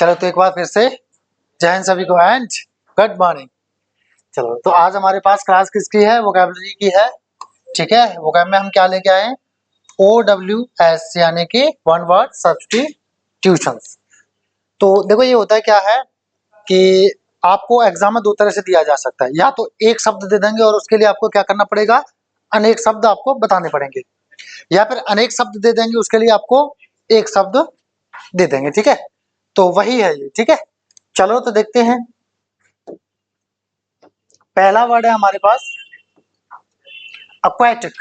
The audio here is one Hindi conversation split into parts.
चलो तो एक बार फिर से जय हिंद सभी को एंड गुड मॉर्निंग। चलो तो आज हमारे पास क्लास किसकी है? वोकैबुलरी की है। ठीक है, वोकैब में हम क्या लेके आए हैं? OWS यानी कि वन वर्ड सब्स्टिट्यूशंस। तो देखो ये होता है क्या है कि आपको एग्जाम में दो तरह से दिया जा सकता है, या तो एक शब्द दे देंगे और उसके लिए आपको क्या करना पड़ेगा, अनेक शब्द आपको बताने पड़ेंगे, या फिर अनेक शब्द दे देंगे उसके लिए आपको एक शब्द दे देंगे। ठीक है, तो वही है ये। ठीक है, चलो तो देखते हैं। पहला वर्ड है हमारे पास एक्वेटिक।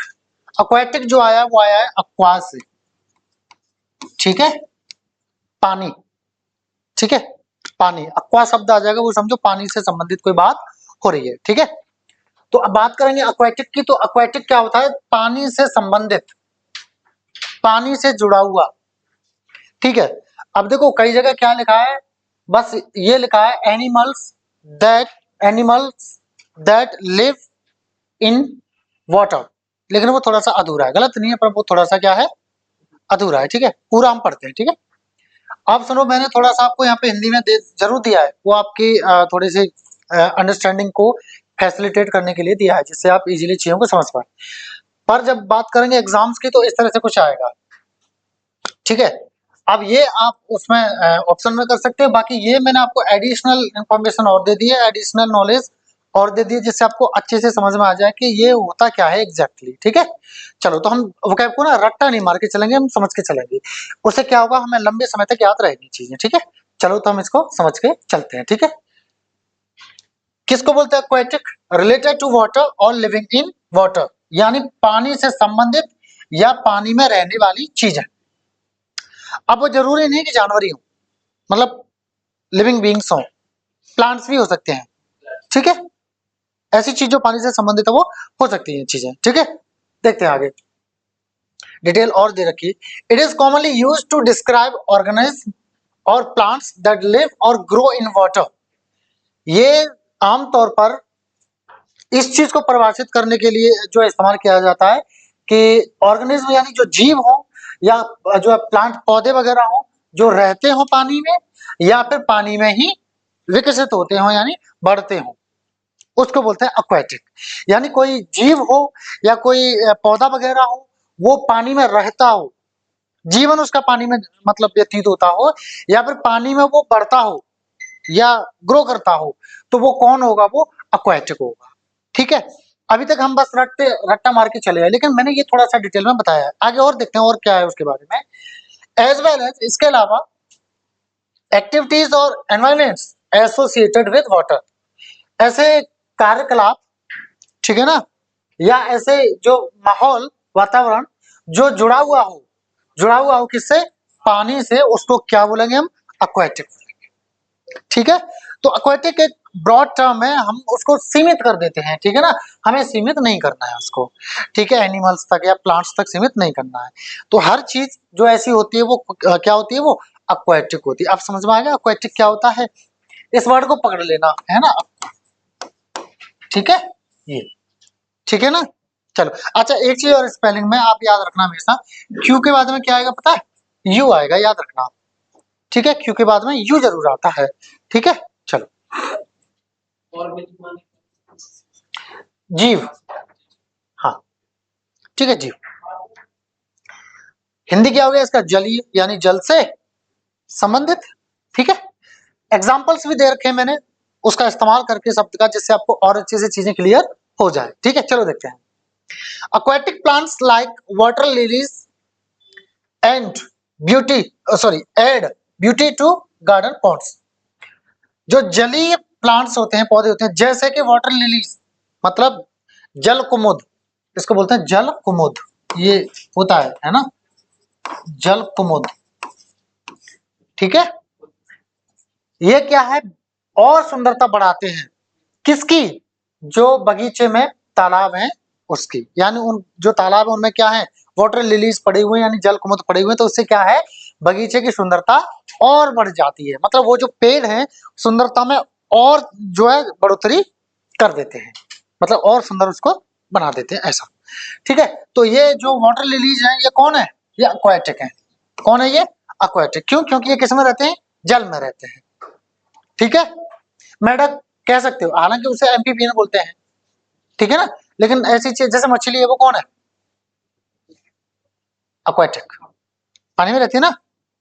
एक्वेटिक जो आया वो आया है एक्वा से। ठीक है, पानी। ठीक है, पानी, एक्वा शब्द आ जाएगा, वो समझो पानी से संबंधित कोई बात हो रही है। ठीक है, तो अब बात करेंगे एक्वेटिक की। तो एक्वेटिक क्या होता है? पानी से संबंधित, पानी से जुड़ा हुआ। ठीक है, अब देखो कई जगह क्या लिखा है, बस ये लिखा है animals that live in water, लेकिन वो थोड़ा सा अधूरा है। गलत नहीं है, पर वो थोड़ा सा क्या है, अधूरा है। ठीक है, पूरा हम पढ़ते हैं। ठीक है, अब सुनो, मैंने थोड़ा सा आपको यहाँ पे हिंदी में जरूर दिया है, वो आपकी थोड़ी सी अंडरस्टैंडिंग को फैसिलिटेट करने के लिए दिया है, जिससे आप इजीली चीजों को समझ पाए। पर जब बात करेंगे एग्जाम्स की तो इस तरह से कुछ आएगा। ठीक है, अब ये आप उसमें ऑप्शन में कर सकते हैं। बाकी ये मैंने आपको एडिशनल इंफॉर्मेशन और दे दी है, एडिशनल नॉलेज और दे दी है, जिससे आपको अच्छे से समझ में आ जाए कि ये होता क्या है एग्जैक्टली। ठीक है, चलो तो हम वोकैब को ना रट्टा नहीं मार के चलेंगे, हम समझ के चलेंगे। उससे क्या होगा, हमें लंबे समय तक याद रहेगी चीजें। ठीक है, चलो तो हम इसको समझ के चलते हैं। ठीक है, किसको बोलते हैं एक्वेटिक? रिलेटेड टू वाटर और लिविंग इन वाटर, यानी पानी से संबंधित या पानी में रहने वाली चीजें। अब वो जरूरी नहीं कि जानवर ही हो, मतलब लिविंग बीइंग्स हो, प्लांट्स भी हो सकते हैं। ठीक है, ऐसी चीज जो पानी से संबंधित है वो हो सकती है चीजें। ठीक है, देखते हैं आगे, डिटेल और दे रखी है। It is commonly used to describe organism और प्लांट्स दैट लिव और ग्रो इन वाटर। ये आमतौर पर इस चीज को परिभाषित करने के लिए जो इस्तेमाल किया जाता है कि ऑर्गेनिज्म यानी जो जीव हो, या जो प्लांट पौधे वगैरह हो जो रहते हो पानी में, या फिर पानी में ही विकसित होते हो यानी बढ़ते हो, उसको बोलते हैं एक्वेटिक। यानी कोई जीव हो या कोई पौधा वगैरह हो, वो पानी में रहता हो, जीवन उसका पानी में मतलब व्यतीत होता हो, या फिर पानी में वो बढ़ता हो या ग्रो करता हो, तो वो कौन होगा? वो एक्वेटिक होगा। ठीक है, अभी तक हम बस रट्टा मार के चले आए, लेकिन मैंने ये थोड़ा सा डिटेल में बताया है। आगे और देखते हैं और क्या है उसके बारे में। एज वेल एज इसके अलावा एक्टिविटीज और एनवायरमेंट्स एसोसिएटेड विद वाटर, ऐसे कार्यकलाप, ठीक है ना, या ऐसे जो माहौल, वातावरण जो जुड़ा हुआ हो किससे? पानी से, उसको क्या बोलेंगे हम? एक्वेटिक। ठीक है, तो एक्वेटिक एक ब्रॉड टर्म है, हम उसको सीमित कर देते हैं। ठीक है ना, हमें सीमित नहीं करना है उसको। ठीक है, एनिमल्स तक या प्लांट्स तक सीमित नहीं करना है। तो हर चीज जो ऐसी होती है वो क्या होती है? वो एक्वेटिक होती है। अब समझ में आएगा एक्वेटिक क्या होता है? इस वर्ड को पकड़ लेना है ना। ठीक है, ये ठीक है ना। चलो अच्छा, एक चीज और स्पेलिंग में आप याद रखना, हमेशा क्यू के बाद में क्या आएगा पता है? यू आएगा, याद रखना। ठीक है, क्यू के बाद में यू जरूर आता है। ठीक है, चलो। जीव, हाँ ठीक है, जीव हिंदी क्या हो गया इसका? जलीय, यानी जल से संबंधित। ठीक है, एग्जाम्पल्स भी दे रखे हैं मैंने उसका इस्तेमाल करके शब्द का, जिससे आपको और अच्छे से चीजें क्लियर हो जाए। ठीक है, चलो देखते हैं। aquatic plants like water lilies and add beauty to garden pots। जो जलीय प्लांट्स होते हैं, पौधे होते हैं, जैसे कि वाटर लिलीज मतलब जल कुमुद, इसको बोलते हैं जल कुमुद, ये होता है ना, जल कुमुद। ठीक है, ये क्या है? और सुंदरता बढ़ाते हैं किसकी? जो बगीचे में तालाब हैं उसकी, यानी उन जो तालाब है उनमें क्या है? वाटर लिलीज पड़े हुए हैं, यानी जल कुमुद पड़े हुए हैं, तो उससे क्या है? बगीचे की सुंदरता और बढ़ जाती है। मतलब वो जो पेड़ हैं सुंदरता में और जो है बढ़ोतरी कर देते हैं, मतलब और सुंदर उसको बना देते हैं, ऐसा। ठीक है, तो ये जो वाटर लिलीज है ये कौन है? ये एक्वेटिक है। कौन है ये? एक्वेटिक। क्यों? क्योंकि ये किस में रहते हैं? जल में रहते हैं, ठीक है। मेढक कह सकते हो, हालांकि उसे एम्फीबियन बोलते हैं, ठीक है ना, लेकिन ऐसी चीज जैसे मछली है वो कौन है, aquatic, पानी में रहती है ना,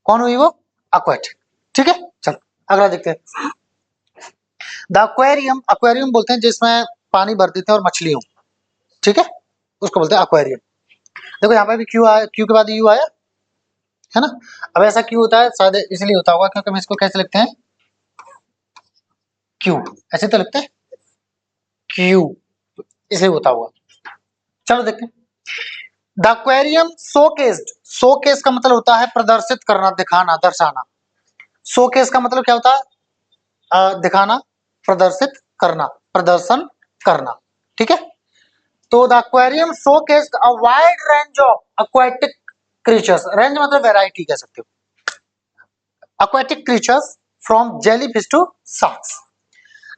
कौन हुई वो, aquatic, ठीक है। चलो अगला देखते हैं। द एक्वेरियम, एक्वेरियम बोलते हैं जिसमें पानी भर देते हैं और मछली हो, ठीक है, उसको बोलते हैं एक्वेरियम। देखो यहाँ पे भी क्यू आया, क्यू के बाद यू आया है ना। अब ऐसा क्यों होता है, शायद इसलिए होता होगा क्योंकि हम इसको कैसे लिखते हैं, क्यू, ऐसे तो लिखते हैं क्यू, इसलिए होता होगा। चलो देखते हैं। द एक्वेरियम शोकेस्ड, शोकेस का मतलब होता है प्रदर्शित करना, दिखाना, दर्शाना। शोकेस का मतलब क्या होता है, दिखाना, प्रदर्शित करना, प्रदर्शन करना, ठीक है। तो the aquarium showcased a wide range of aquatic creatures, range मतलब वैरायटी कह सकते हो, aquatic creatures from jellyfish to sharks.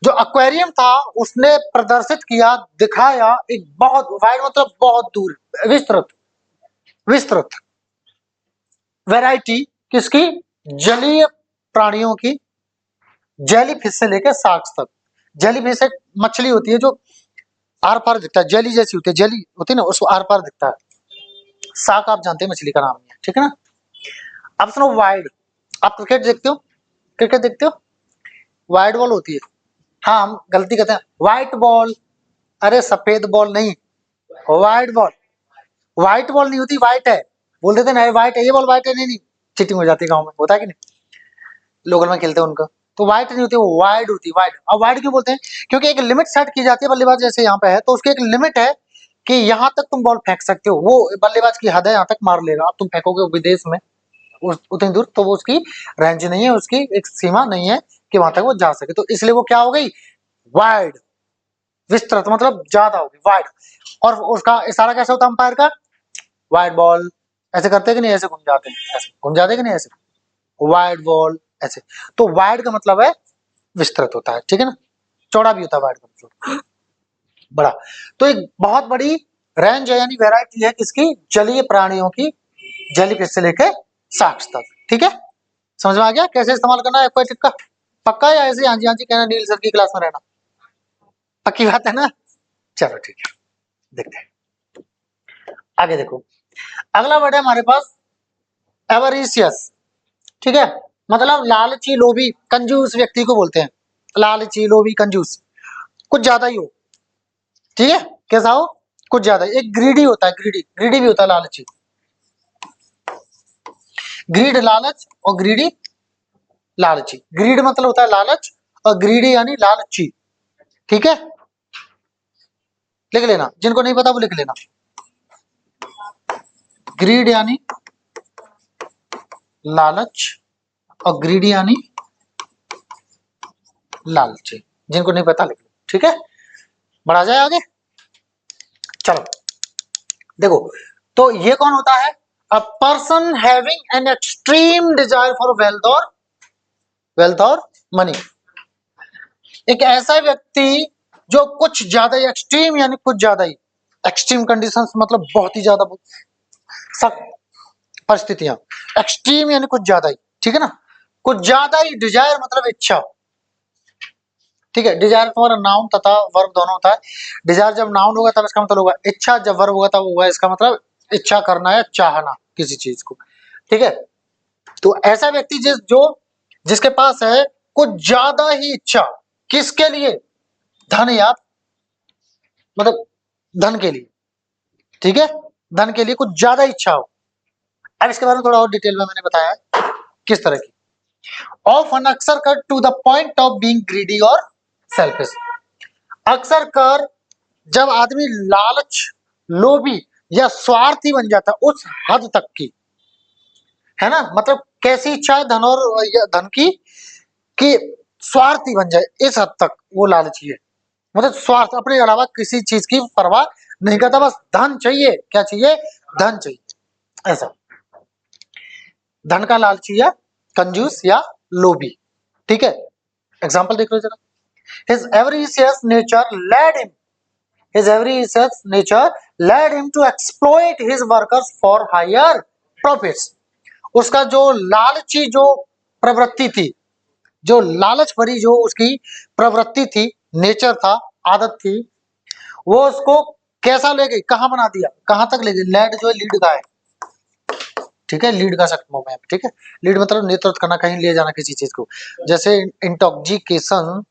जो एक्वेरियम था उसने प्रदर्शित किया, दिखाया एक बहुत वाइड मतलब बहुत दूर, विस्तृत, विस्तृत वैरायटी किसकी, जलीय प्राणियों की, जेलीफिश से लेकर शार्क्स तक। जेलीफिश एक मछली होती है जो आर पार दिखता है, जेली जैसी होती है, जेली होती है ना, उसको आर पार दिखता है। शार्क आप जानते हैं मछली का नाम है, ठीक है ना। अब सुनो वाइड, आप क्रिकेट देखते हो, क्रिकेट देखते हो, वाइड बॉल होती है, हाँ हम गलती करते हैं, व्हाइट बॉल, अरे सफेद बॉल नहीं, व्हाइट बॉल, व्हाइट बॉल नहीं होती, व्हाइट है, बोल देते ना व्हाइट है, ये बॉल व्हाइट है, नहीं नहीं, चीटिंग हो जाती है गाँव में, होता है कि नहीं, लोकल में खेलते हैं उनका, तो व्हाइट नहीं होती, वो वाइड होती है, वाइड। अब वाइड क्यों बोलते हैं, क्योंकि एक लिमिट सेट की जाती है, बल्लेबाज जैसे यहाँ पे है तो उसकी एक लिमिट है कि यहाँ तक तुम बॉल फेंक सकते हो, वो बल्लेबाज की हद है, यहाँ तक मार लेगा। अब तुम फेंकोगे विदेश में उतनी दूर तो वो उसकी रेंज नहीं है, उसकी एक सीमा नहीं है कि वहां तक वो जा सके, तो इसलिए वो क्या हो गई, वाइड, विस्तृत मतलब ज्यादा होगी, वाइड। और उसका इशारा कैसे होता है अंपायर का, वाइड बॉल, ऐसे करते कि नहीं, ऐसे घूम जाते हैं, ऐसे घूम जाते कि नहीं, ऐसे वाइड बॉल, ऐसे। तो वाइड का मतलब है विस्तृत होता है, ठीक है ना, चौड़ा भी होता है वाइड का मतलब बड़ा। तो एक बहुत बड़ी रेंज है, यानी वैरायटी है किसकी, जलीय प्राणियों की, जेलीफिश से लेके शार्क्स तक, ठीक है। समझ में आ गया कैसे इस्तेमाल करना है एक्वाटिक का, पक्का या ऐसे हाँ जी हाँ जी कहना, नील सर की क्लास में रहना, पक्की बात है ना। चलो ठीक है, देखते हैं आगे। देखो अगला वर्ड है हमारे पास एवरीशियस, ठीक है, मतलब लालची, लोभी, कंजूस व्यक्ति को बोलते हैं, लालची, लोभी, कंजूस, कुछ ज्यादा ही हो, ठीक है, कैसा हो, कुछ ज्यादा। एक ग्रीडी होता है, ग्रीडी, ग्रीडी भी होता है लालची, ग्रीड लालच और ग्रीडी लालची। ग्रीड मतलब होता है लालच और ग्रीडी यानी लालची, ठीक है, लिख लेना, जिनको नहीं पता वो लिख लेना। ग्रीड यानी लालच और ग्रीडी यानी लालची, जिनको नहीं पता लिख लो, ठीक है, बढ़ा जाए आगे। चलो देखो, तो ये कौन होता है, a person having an extreme desire for wealth और मनी। एक ऐसा व्यक्ति जो कुछ ज्यादा ही एक्सट्रीम, यानी कुछ ज्यादा ही, एक्सट्रीम कंडीशंस मतलब बहुत ही ज्यादा सख्त परिस्थितियां, एक्सट्रीम यानी कुछ ज्यादा ही, ठीक है ना, कुछ ज्यादा ही, डिजायर मतलब इच्छा, ठीक है। डिजायर तुम्हारा नाउन तथा वर्ब दोनों होता है, डिजायर जब नाउन होगा तब इसका मतलब होगा इच्छा, जब वर्ब होगा तब होगा इसका मतलब इच्छा करना या चाहना किसी चीज को, ठीक है। तो ऐसा व्यक्ति जिसके पास है कुछ ज्यादा ही इच्छा, किसके लिए, धन या मतलब धन के लिए, ठीक है, धन के लिए कुछ ज्यादा इच्छा हो। अब इसके बारे में थोड़ा और डिटेल में मैंने बताया है किस तरह की, ऑफन अक्सर कर to the point of being greedy और सेल्फिश, अक्सर कर जब आदमी लालच, लोभी या स्वार्थी बन जाता है उस हद तक की, है ना, मतलब कैसी इच्छा है धन और धन की कि स्वार्थी बन जाए, इस हद तक वो लालची है, मतलब स्वार्थ, अपने अलावा किसी चीज की परवाह नहीं करता, बस धन चाहिए, क्या चाहिए, धन चाहिए, ऐसा धन का लालची या कंजूस या लोभी, ठीक है। एग्जांपल देख लो जरा, his avaricious nature led him his avaricious nature led him to exploit his workers for higher profits, उसका जो लालची जो प्रवृत्ति थी जो लालच भरी जो उसकी प्रवृत्ति थी, नेचर था, आदत थी, वो उसको कैसा ले गई, कहाँ बना दिया, कहाँ तक ले गई। लेड जो है लीड का है, ठीक है, लीड का सकता हूं मैं, ठीक है। लीड मतलब नेतृत्व करना, कहीं ले जाना किसी चीज को। जैसे intoxication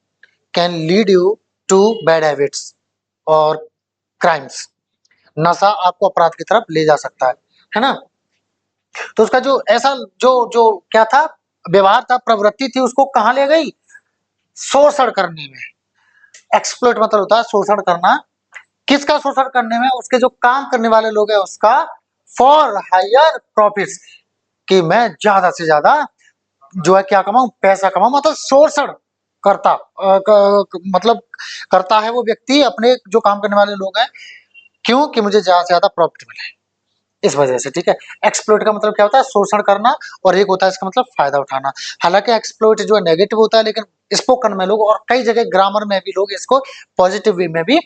can lead you to bad habits और क्राइम्स। नशा आपको अपराध की तरफ ले जा सकता है ना। तो उसका जो ऐसा जो जो क्या था, व्यवहार था, प्रवृत्ति थी, उसको कहाँ ले गई, शोषण करने में। एक्सप्लोइट मतलब होता है शोषण करना। किसका शोषण करने में, उसके जो काम करने वाले लोग हैं उसका, फॉर हायर प्रॉफिट्स, कि मैं ज्यादा से ज्यादा जो है क्या कमाऊं, पैसा कमाऊं, मतलब शोषण करता मतलब करता है वो व्यक्ति अपने जो काम करने वाले लोग हैं, क्यों कि मुझे ज्यादा से ज्यादा प्रॉफिट मिले, इस वजह से, ठीक है। एक्सप्लोइट का मतलब क्या होता है, शोषण करना, और एक होता है इसका मतलब फायदा उठाना। हालांकि एक्सप्लोइट जो है नेगेटिव होता है, लेकिन स्पोकन में लोग और कई जगह ग्रामर में भी लोग इसको पॉजिटिव वे में भी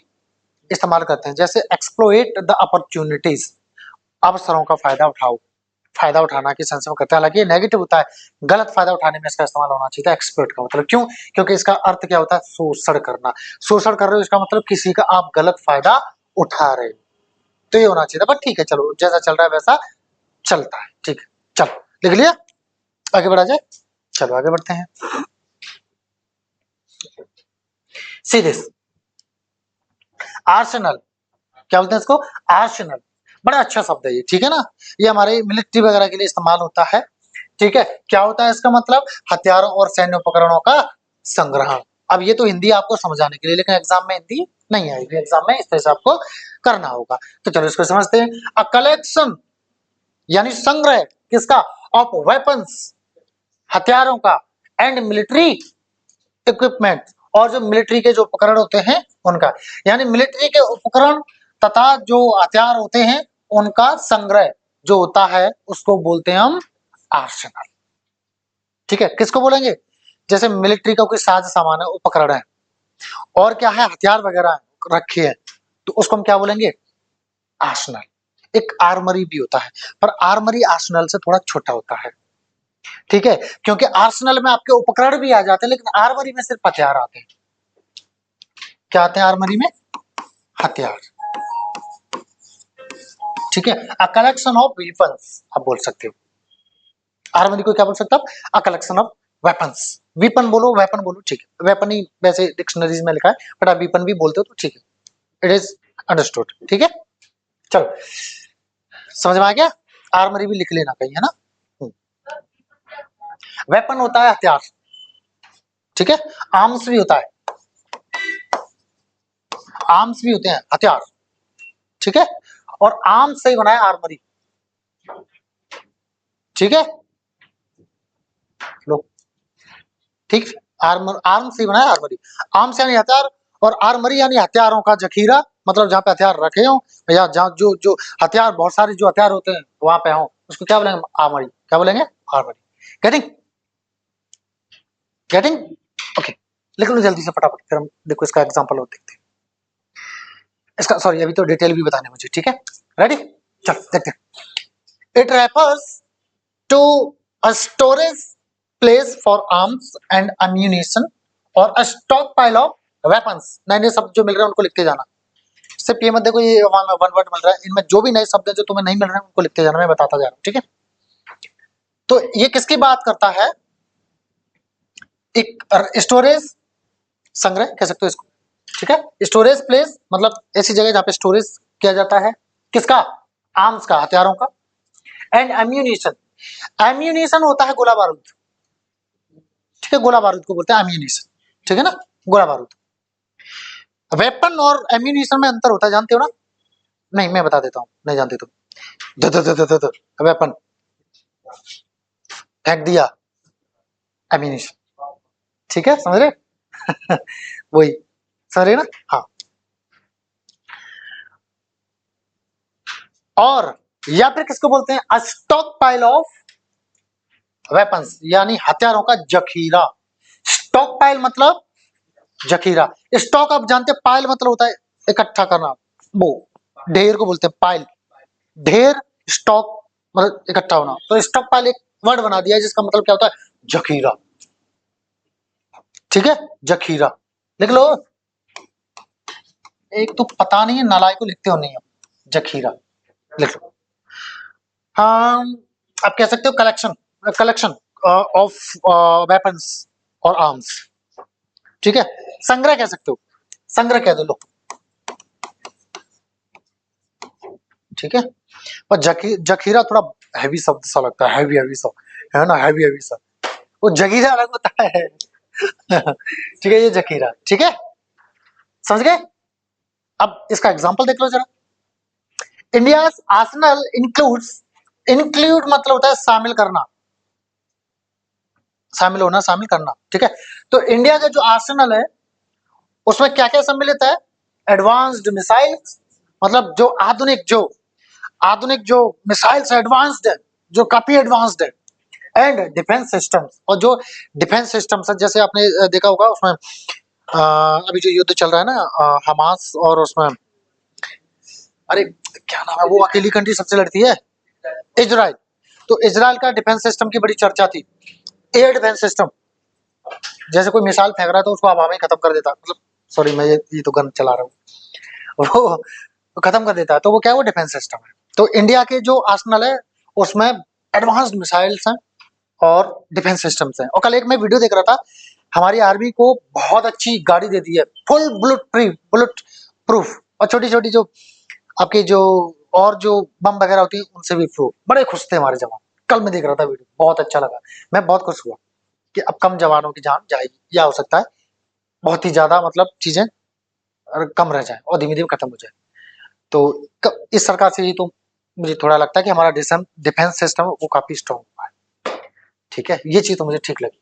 इस्तेमाल करते हैं। जैसे एक्सप्लोइट द अपॉर्चुनिटीज, अवसरों का फायदा उठाओ, फायदा उठाना की सेंस में करते हैं। हालांकि ये नेगेटिव होता है, गलत फायदा उठाने में इसका इस्तेमाल होना चाहिए था एक्सप्लोइट का मतलब, क्यों, क्योंकि इसका अर्थ क्या होता है, शोषण करना। शोषण कर रहे हो इसका मतलब किसी का आप गलत फायदा उठा रहे हो, तो ये होना चाहिए था। बट ठीक है, चलो जैसा चल रहा है वैसा चलता है, ठीक है। चलो लिख लिया, आगे बढ़ा जाए, चलो आगे बढ़ते हैं। सी दिस, आर्सेनल, क्या बोलते हैं इसको, आर्सेनल, बड़ा अच्छा शब्द है ये, ठीक है ना। ये हमारे मिलिट्री वगैरह के लिए इस्तेमाल होता है, ठीक है। क्या होता है इसका मतलब, हथियारों और सैन्य उपकरणों का संग्रह। अब ये तो हिंदी आपको समझाने के लिए, लेकिन एग्जाम में हिंदी नहीं आएगी, एग्जाम में इस तरह से आपको करना होगा। तो चलो इसको समझते हैं। अ कलेक्शन यानी संग्रह किसका, ऑफ वेपन्स, हथियारों का, एंड मिलिट्री इक्विपमेंट, और जो मिलिट्री के जो उपकरण होते हैं उनका, यानी मिलिट्री के उपकरण तथा जो हथियार होते हैं उनका संग्रह जो होता है उसको बोलते हैं हम आर्सेनल, ठीक है। किसको बोलेंगे, जैसे मिलिट्री का कोई साज सामान है, उपकरण है, और क्या है, हथियार वगैरह रखे हैं, तो उसको हम क्या बोलेंगे, आर्सेनल। एक आर्मरी भी होता है, पर आर्मरी आर्सेनल से थोड़ा छोटा होता है, ठीक है, क्योंकि आर्सेनल में आपके उपकरण भी आ जाते हैं, लेकिन आर्मरी में सिर्फ हथियार आते हैं। क्या आते हैं आर्मरी में, हथियार, ठीक है। अ कलेक्शन ऑफ वेपन्स आप बोल सकते हो, आर्मरी को क्या बोल सकते हो, a collection of weapons. Weapon बोलो, वेपन बोलो, ठीक है, वेपन ही वैसे डिक्शनरीज में लिखा है, बट आप वेपन भी बोलते हो तो ठीक है, इट इज अंडरस्टूड, ठीक है। चलो समझ में आ गया, आर्मरी भी लिख लेना कहीं, है ना। वेपन होता है हथियार, ठीक है। आर्म्स भी होता है, आर्म्स भी होते हैं हथियार, ठीक है। और आर्म्स से ही बना है आर्मरी, ठीक है। लो, ठीक, आर्मर, आर्म से बना है आर्मरी। आर्म्स यानी हथियार, और आर्मरी यानी हथियारों का जखीरा, मतलब जहाँ पे हथियार रखे हो, या जहाँ जो जो हथियार, बहुत सारे जो हथियार होते हैं वहां पे हो, उसको क्या बोलेंगे, आर्मरी, क्या बोलेंगे, आर्मरी। Getting, getting, okay. लिख लो जल्दी से फटाफट, फिर हम देखो इसका एग्जांपल और देखते हैं इसका। सॉरी, अभी तो डिटेल भी बताने मुझे, ठीक है। रेडी, चल देखते हैं। It refers to a storage place for arms and ammunition, और a stockpile of weapons. नए नए शब्द जो मिल रहे हैं उनको लिखते जाना, सिर्फ ये मत देखो ये वन वर्ड मिल रहा है, इनमें जो भी नए शब्द है जो तुम्हें नहीं मिल रहे हैं उनको लिखते जाना, मैं बताता जा रहा हूँ, ठीक है। तो ये किसकी बात करता है, एक स्टोरेज, संग्रह कह सकते हो इसको, ठीक है। स्टोरेज प्लेस मतलब ऐसी जगह जहाँ पे स्टोरेज किया जाता है, किसका, आर्म्स का, हथियारों का। एंड एम्यूनिशन, एम्यूनिशन होता है गोला बारूद, ठीक है, गोला बारूद को बोलते हैं एम्यूनिशन, ठीक है ना, गोला बारूद। वेपन और एम्यूनिशन में अंतर होता है, जानते हो ना, नहीं मैं बता देता हूँ, नहीं जानते तो। वेपन फेंक दिया, एम्यूनिशन, ठीक है, समझ रहे वही, समझ रहे ना, हाँ। और या फिर किसको बोलते हैं, स्टॉक पाइल ऑफ वेपन्स, यानी हथियारों का जखीरा। स्टॉक पाइल मतलब जखीरा, स्टॉक आप जानते हैं, पाइल मतलब होता है इकट्ठा करना, वो ढेर को बोलते हैं पाइल, ढेर, स्टॉक मतलब इकट्ठा होना, तो स्टॉक पाइल एक वर्ड बना दिया जिसका मतलब क्या होता है, जखीरा, ठीक है, जखीरा लिख लो। एक तो पता नहीं है नालायक को लिखते हो नहीं हो, जखीरा लिख लो। हाँ, आप कह सकते हो कलेक्शन, कलेक्शन ऑफ वेपन्स और आर्म्स, ठीक है, संग्रह कह सकते हो, संग्रह कह दो लो, ठीक है। पर जखीरा थोड़ा हैवी शब्द सा लगता है, हैवी हैवी सा है ना, हैवी हैवी सा, वो जगीरा अलग होता है ठीक है, ये जखीरा, ठीक है, समझ गए। अब इसका एग्जांपल देख लो जरा। इंडिया आर्सेनल इंक्लूड्स, इंक्लूड मतलब होता है शामिल करना, शामिल होना, शामिल करना, ठीक है। तो इंडिया का जो आर्सेनल है उसमें क्या क्या सम्मिलित है? एडवांस्ड मिसाइल्स, मतलब जो आधुनिक जो मिसाइल्स एडवांस्ड है, जो काफी एडवांस्ड है, एंड डिफेंस सिस्टम्स, और जो डिफेंस सिस्टम्स है, जैसे आपने देखा होगा उसमें अभी जो युद्ध चल रहा है ना हमास और उसमें, अरे क्या नाम है, वो अकेली कंट्री सबसे लड़ती है, इजराइल। तो इजराइल का डिफेंस सिस्टम की बड़ी चर्चा थी, एयर डिफेंस सिस्टम, जैसे कोई मिसाइल फेंक रहा है तो उसको हवा में खत्म कर देता, मतलब सॉरी मैं ये तो गन चला रहा हूँ वो खत्म कर देता है, तो वो क्या है, वो डिफेंस सिस्टम है। तो इंडिया के जो आर्सेनल है उसमें एडवांस्ड मिसाइल्स हैं और डिफेंस सिस्टम्स हैं। और कल एक मैं वीडियो देख रहा था, हमारी आर्मी को बहुत अच्छी गाड़ी दे दी है, फुल बुलेट प्रूफ, और छोटी छोटी जो आपकी जो और जो बम वगैरह होती है उनसे भी प्रूफ। बड़े खुश थे हमारे जवान, कल मैं देख रहा था वीडियो, बहुत अच्छा लगा, मैं बहुत खुश हुआ कि अब कम जवानों की जान जाएगी, या हो सकता है बहुत ही ज्यादा मतलब चीजें कम रह जाए और धीमे धीमे खत्म हो जाए। तो इस सरकार से ही तो मुझे थोड़ा लगता है कि हमारा डिफेंस सिस्टम वो काफी स्ट्रॉन्ग हुआ है, ठीक है, ये चीज तो मुझे ठीक लगी।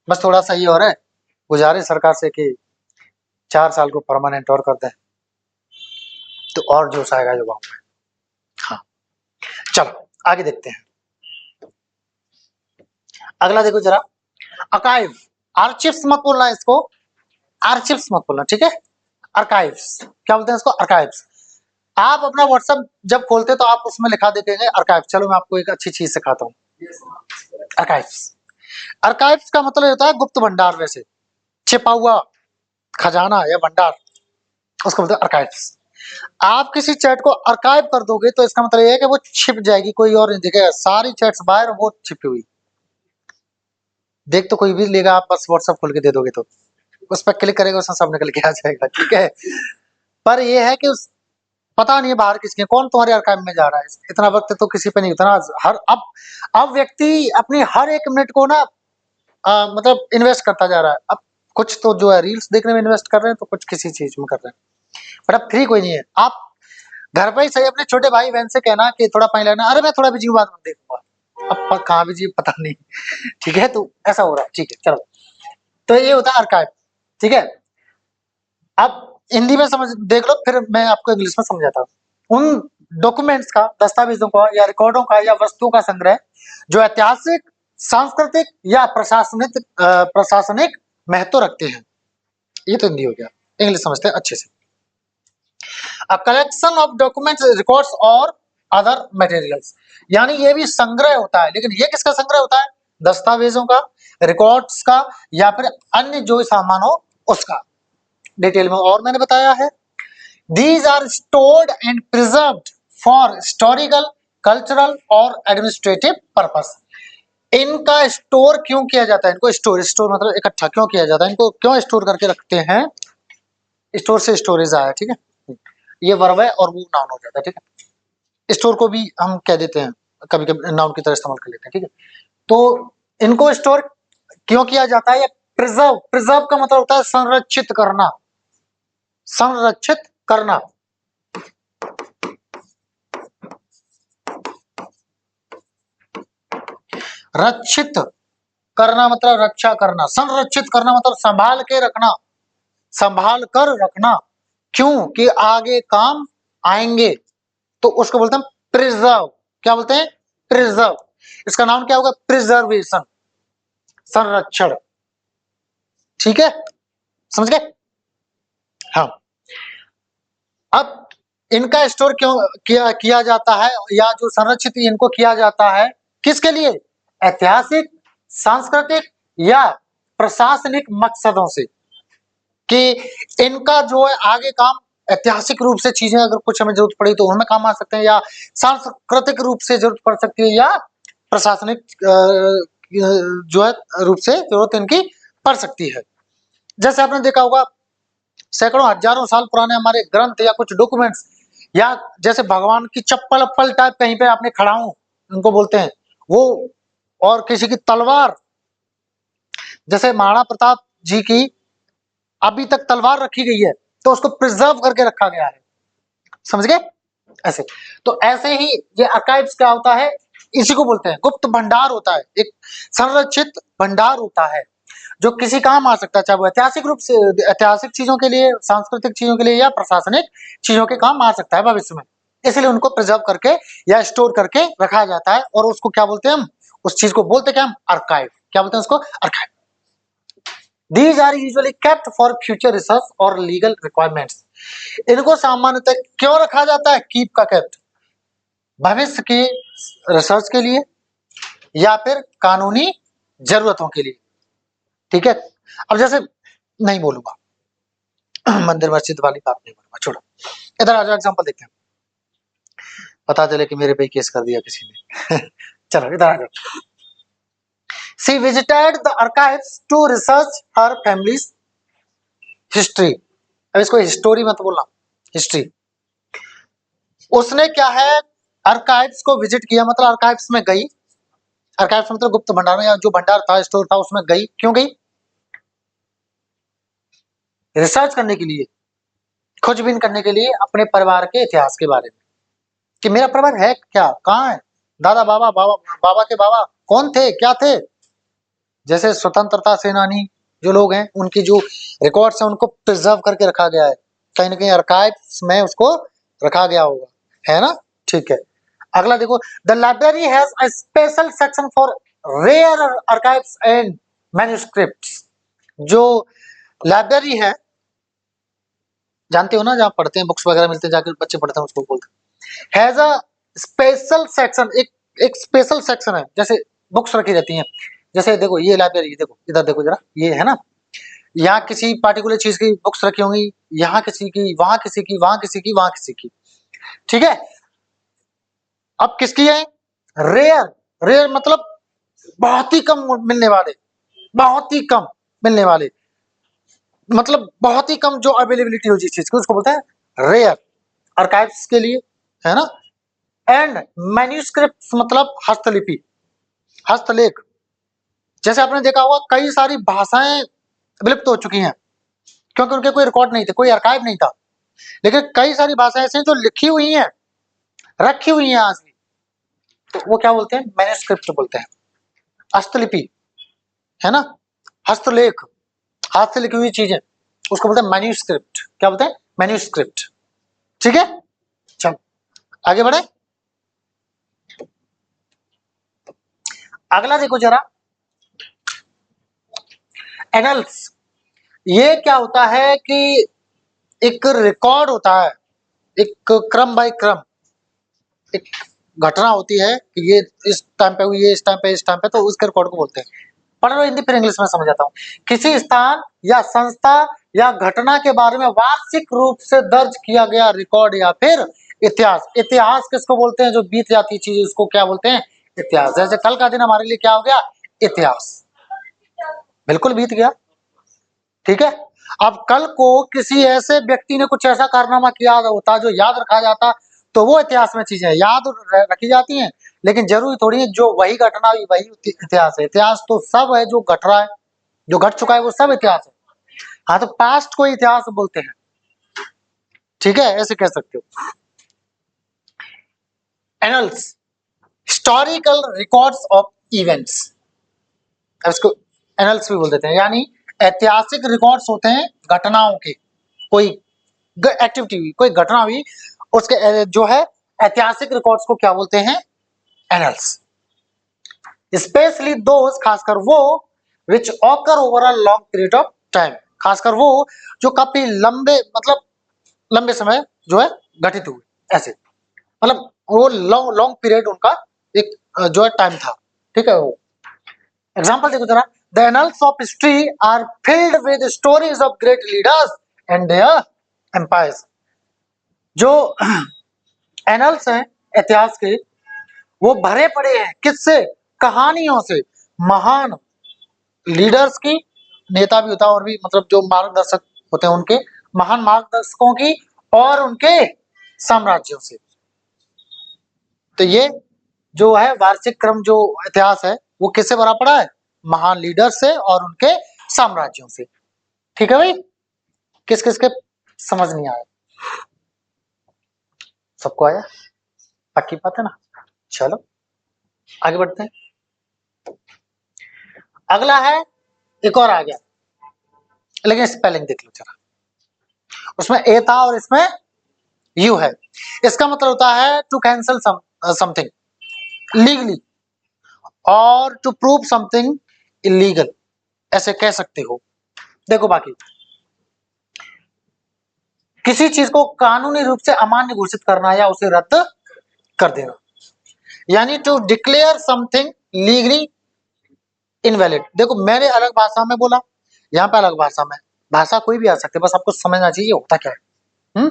बस थोड़ा सा ये हो रहा है, गुजारिश सरकार से कि 4 साल को परमानेंट और कर दें तो और जोश आएगा युवाओं में। हाँ, चलो आगे देखते हैं। अगला देखो जरा, अर्काइव, आर्चिव्स मत बोलना इसको, आर्चिव्स मत बोलना, ठीक है, अर्काइव्स, क्या बोलते हैं इसको, अर्काइव्स। आप अपना व्हाट्सएप जब खोलते तो आप उसमें लिखा देते हैं अर्काइव। चलो मैं आपको एक अच्छी चीज सिखाता हूँ, अर्काइव्स, अर्काइव्स का मतलब होता है गुप्त भंडार, वैसे छिपा हुआ खजाना या भंडार, उसको बोलते हैं अर्काइव्स। आप किसी चैट को अर्काइव कर दोगे तो इसका मतलब ये है कि वो छिप जाएगी, कोई और नहीं देखेगा, सारी चैट्स बाहर, वो छिपी हुई देख तो कोई भी लेगा, आप बस व्हाट्सएप खोल के दे दोगे तो उस पर क्लिक करेगा, उसमें सब निकल के आ जाएगा, ठीक है। पर ये है कि उस पता नहीं है बाहर किसके, कौन तुम्हारे अर्काइव में जा रहा है, इतना वक्त तो किसी पे नहीं, उतना हर अब व्यक्ति अपनी हर एक मिनट को ना मतलब इन्वेस्ट करता जा रहा है। अब कुछ तो जो है रील्स देखने में इन्वेस्ट कर रहे हैं, तो कुछ किसी चीज में कर रहे हैं, पर अब फ्री कोई नहीं है। आप घर पे ही सही अपने छोटे भाई बहन से कहना कि थोड़ा पानी लेना, अरे मैं थोड़ा बिजी हूँ बाद में देखूंगा, अब कहाँ बिजी पता नहीं, ठीक है, तो ऐसा हो रहा है, ठीक है, चलो। तो ये होता है अर्काइव, ठीक है। अब हिंदी में समझ देख लो, फिर मैं आपको इंग्लिश में समझाता हूँ। उन डॉक्यूमेंट्स का, दस्तावेजों का या रिकॉर्डों का या वस्तुओं का संग्रह जो ऐतिहासिक, सांस्कृतिक या प्रशासनिक महत्व रखते हैं। ये तो हिंदी हो गया, इंग्लिश समझते हैं अच्छे से। A collection of documents, records और अदर मटेरियल्स, यानी ये भी संग्रह होता है, लेकिन ये किसका संग्रह होता है? दस्तावेजों का, रिकॉर्ड्स का, या फिर अन्य जो सामान हो उसका। डिटेल में और मैंने बताया है। These are stored and preserved for historical, cultural और administrative purpose। इनका स्टोर क्यों किया जाता है? इनको स्टोर मतलब इकट्ठा क्यों किया जाता है? इनको क्यों स्टोर करके रखते हैं? स्टोर से स्टोरेज आया, ठीक है, ये वर्ब है और वो नाउन हो जाता है, ठीक है। स्टोर को भी हम कह देते हैं, कभी कभी नाउन की तरह इस्तेमाल कर लेते हैं, ठीक है। तो इनको स्टोर क्यों किया जाता है? या प्रिजर्व, प्रिजर्व का मतलब होता है संरक्षित करना, संरक्षित करना। रक्षित करना मतलब रक्षा करना, संरक्षित करना मतलब संभाल के रखना, संभाल कर रखना, क्यों कि आगे काम आएंगे, तो उसको बोलते हैं प्रिजर्व। क्या बोलते हैं? प्रिजर्व। इसका नाम क्या होगा? प्रिजर्वेशन, संरक्षण, ठीक है, समझ गए? हाँ। अब इनका स्टोर क्यों किया जाता है, या जो संरक्षित इनको किया जाता है, किसके लिए? ऐतिहासिक, सांस्कृतिक या प्रशासनिक मकसदों से, कि इनका जो है आगे काम ऐतिहासिक रूप से चीजें अगर कुछ हमें जरूरत पड़ी तो उनमें काम आ सकते हैं, या सांस्कृतिक रूप से जरूरत पड़ सकती है, या प्रशासनिक जो है रूप से जरूरत इनकी पड़ सकती है। जैसे आपने देखा होगा सैकड़ों हजारों साल पुराने हमारे ग्रंथ या कुछ डॉक्यूमेंट्स, या जैसे भगवान की चप्पल अप्पल टाइप कहीं पे आपने खड़ा हूं उनको बोलते हैं वो, और किसी की तलवार, जैसे महाराणा प्रताप जी की अभी तक तलवार रखी गई है तो उसको प्रिजर्व करके रखा गया है, समझ गए ऐसे। तो ऐसे ही ये आर्काइव्स क्या होता है, इसी को बोलते हैं गुप्त भंडार होता है, एक संरक्षित भंडार होता है जो किसी काम आ सकता है, चाहे वो ऐतिहासिक रूप से ऐतिहासिक चीजों के लिए, सांस्कृतिक चीजों के लिए, या प्रशासनिक चीजों के काम आ सकता है भविष्य में। इसलिए उनको प्रिजर्व करके या स्टोर करके रखा जाता है, और उसको क्या बोलते हैं हम, उस चीज को बोलते क्या हम, आर्काइव। क्या बोलते हैं उसको, archive. These are usually kept for future research or legal requirements. इनको सामान्यतः क्यों रखा जाता है, कीप का केप्ट, भविष्य की रिसर्च के लिए या फिर कानूनी जरूरतों के लिए, ठीक है। अब जैसे नहीं बोलूंगा मंदिर मस्जिद वाली बात नहीं बोलूंगा, छोड़ो। इधर आ जाओ, एग्जांपल देखते हैं, पता चले कि मेरे पे केस कर दिया किसी ने चलो इधर आ जाओ। She visited the archives to research her family's history. अब इसको हिस्टोरी मत बोलना, हिस्ट्री। उसने क्या है, आर्काइव्स को विजिट किया, मतलब आर्काइव्स में गई। आर्काइव्स मतलब गुप्त भंडार में, या जो भंडार था, स्टोर था, उसमें गई। क्यों गई, रिसर्च करने के लिए, खोजबीन करने के लिए अपने परिवार के इतिहास के बारे में, कि मेरा परिवार है क्या, कहाँ है, दादा बाबा, बाबा के बाबा कौन थे, क्या थे। जैसे स्वतंत्रता सेनानी जो लोग हैं, उनकी जो रिकॉर्ड्स हैं उनको प्रिजर्व करके रखा गया है, कहीं ना कहीं आर्काइव्स में उसको रखा गया होगा, है ना, ठीक है। अगला देखो, the library has a special section for rare archives and manuscripts. जो लाइब्रेरी है, जानते हो ना, जहाँ पढ़ते हैं, बुक्स वगैरह मिलते हैं, जाकर बच्चे पढ़ते हैं, उसको बोलते हैं हैज अ स्पेशल सेक्शन। एक स्पेशल सेक्शन है, जैसे बुक्स रखी रहती हैं, जैसे देखो ये लाइब्रेरी, देखो इधर देखो जरा, ये है ना, यहाँ किसी पार्टिकुलर चीज की बुक्स रखी होंगी, यहाँ किसी की, वहां किसी की, वहां किसी की, वहां किसी की, ठीक है। अब किसकी है, रेयर। रेयर मतलब बहुत ही कम मिलने वाले, बहुत ही कम मिलने वाले, मतलब बहुत ही कम जो अवेलेबिलिटी हो जिस चीज की, उसको बोलते हैं रेयर, आर्काइव्स के लिए, है ना। एंड मैन्युस्क्रिप्ट मतलब हस्तलिपि, हस्तलेख। जैसे आपने देखा होगा कई सारी भाषाएं विलुप्त हो चुकी हैं, क्योंकि उनके कोई रिकॉर्ड नहीं थे, कोई आर्काइव नहीं था, लेकिन कई सारी भाषाएं ऐसी हैं जो लिखी हुई हैं, रखी हुई हैं आज भी, तो वो क्या बोलते हैं, मैन्युस्क्रिप्ट बोलते हैं, हस्तलिपि, है ना, हस्तलेख, हाथ से लिखी हुई चीजें, उसको बोलते हैं मैन्युस्क्रिप्ट। क्या बोलते हैं, मैन्युस्क्रिप्ट, ठीक है। चलो आगे बढ़े, अगला देखो जरा, एनल्स। ये क्या होता है कि एक रिकॉर्ड होता है, एक क्रम बाय क्रम एक घटना होती है कि ये इस टाइम पे हुई, ये इस टाइम पे, इस टाइम पे, तो उसके रिकॉर्ड को बोलते हैं। पढ़ लो हिंदी फिर इंग्लिश में समझ आता हूँ। किसी स्थान या संस्था या घटना के बारे में वार्षिक रूप से दर्ज किया गया रिकॉर्ड या फिर इतिहास। इतिहास किसको बोलते हैं, जो बीत जाती चीज, उसको क्या बोलते हैं, इतिहास। जैसे कल का दिन हमारे लिए क्या हो गया, इतिहास, बिल्कुल बीत गया, ठीक है। अब कल को किसी ऐसे व्यक्ति ने कुछ ऐसा कारनामा किया होता जो याद रखा जाता, तो वो इतिहास में चीजें याद रखी जाती हैं, लेकिन जरूरी थोड़ी है जो वही घटना हुई वही इतिहास है। इतिहास तो सब है जो घट रहा है, जो घट चुका है वो सब इतिहास है। हाँ, तो पास्ट को इतिहास बोलते हैं, ठीक है, ऐसे कह सकते हो। Annuls, historical records of events, इसको एनल्स भी बोल देते हैं, यानी ऐतिहासिक रिकॉर्ड्स होते हैं घटनाओं के, कोई एक्टिविटी हुई, कोई घटना हुई, उसके जो है ऐतिहासिक रिकॉर्ड्स को क्या बोलते हैं, एनल्स। स्पेशली दोज, खासकर वो, विच occur over a long period of time, खासकर वो जो काफी लंबे, मतलब लंबे समय जो है घटित हुए, ऐसे, मतलब वो लॉन्ग पीरियड उनका एक जो है टाइम था, ठीक है। वो एग्जाम्पल देखो जरा, the annals of history are filled with stories of great leaders and their empires. जो एनल्स हैं इतिहास के, वो भरे पड़े हैं किससे? कहानियों से, महान लीडर्स की, नेता भी होता है और भी मतलब जो मार्गदर्शक होते हैं उनके, महान मार्गदर्शकों की, और उनके साम्राज्यों से। तो ये जो है वार्षिक क्रम जो इतिहास है वो किससे भरा पड़ा है? महान लीडर से और उनके साम्राज्यों से। ठीक है भाई, किस किस के समझ नहीं आया? सबको आया? पक्की बात है ना? चलो आगे बढ़ते हैं। अगला है, एक और आ गया, लेकिन स्पेलिंग देख लो जरा। उसमें ए था और इसमें यू है। इसका मतलब होता है टू कैंसल समथिंग लीगली और टू प्रूव समथिंग इलीगल, ऐसे कह सकते हो। देखो बाकी किसी चीज को कानूनी रूप से अमान्य घोषित करना या उसे रद्द कर देना, यानी to declare something legally invalid. देखो मैंने अलग भाषा में बोला, यहाँ पे अलग भाषा में, भाषा कोई भी आ सकती है, बस आपको समझना चाहिए होता क्या है।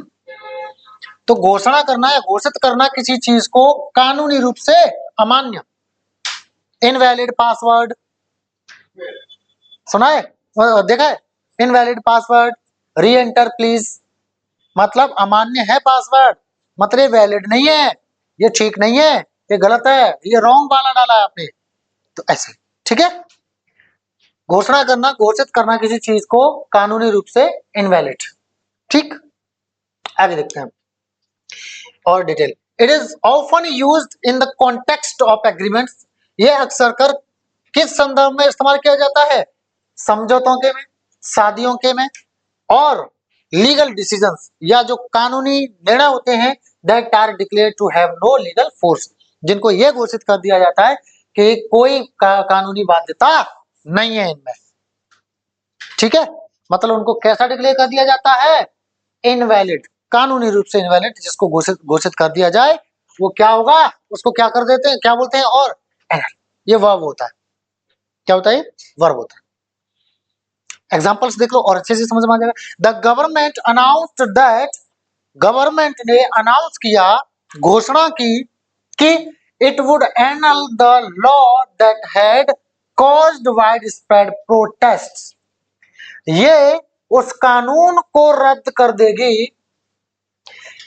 तो घोषणा करना या घोषित करना किसी चीज को कानूनी रूप से अमान्य, इनवैलिड पासवर्ड, सुना है, देखा है? इनवैलिड पासवर्ड, री एंटर प्लीज, मतलब अमान्य है पासवर्ड, मतलब ये वैलिड नहीं है, ये ठीक नहीं है, ये गलत है, ये रॉन्ग वाला डाला है आपने। तो ऐसे, ठीक है। घोषणा करना, घोषित करना किसी चीज को कानूनी रूप से इनवैलिड। ठीक, आगे देखते हैं और detail. It is often used in the context of agreements. ये अक्सर कर किस संदर्भ में इस्तेमाल किया जाता है? समझौतों के में, शादियों के में, और लीगल डिसीजंस, या जो कानूनी निर्णय होते हैं that are declared to have no legal force, जिनको यह घोषित कर दिया जाता है कि कोई कानूनी बाध्यता नहीं है इनमें। ठीक है, मतलब उनको कैसा डिक्लेयर कर दिया जाता है? इनवैलिड, कानूनी रूप से इनवैलिड। जिसको घोषित घोषित कर दिया जाए वो क्या होगा? उसको क्या कर देते हैं, क्या बोलते हैं? और ये वर्ब होता है। क्या होता है? वर्ब होता है। एग्जांपल्स देख लो और अच्छे से समझ में आ जाएगा। The government announced that, government ने अनाउंस किया, घोषणा की कि it would anal the law that had caused wide spread protest. ये उस कानून को रद्द कर देगी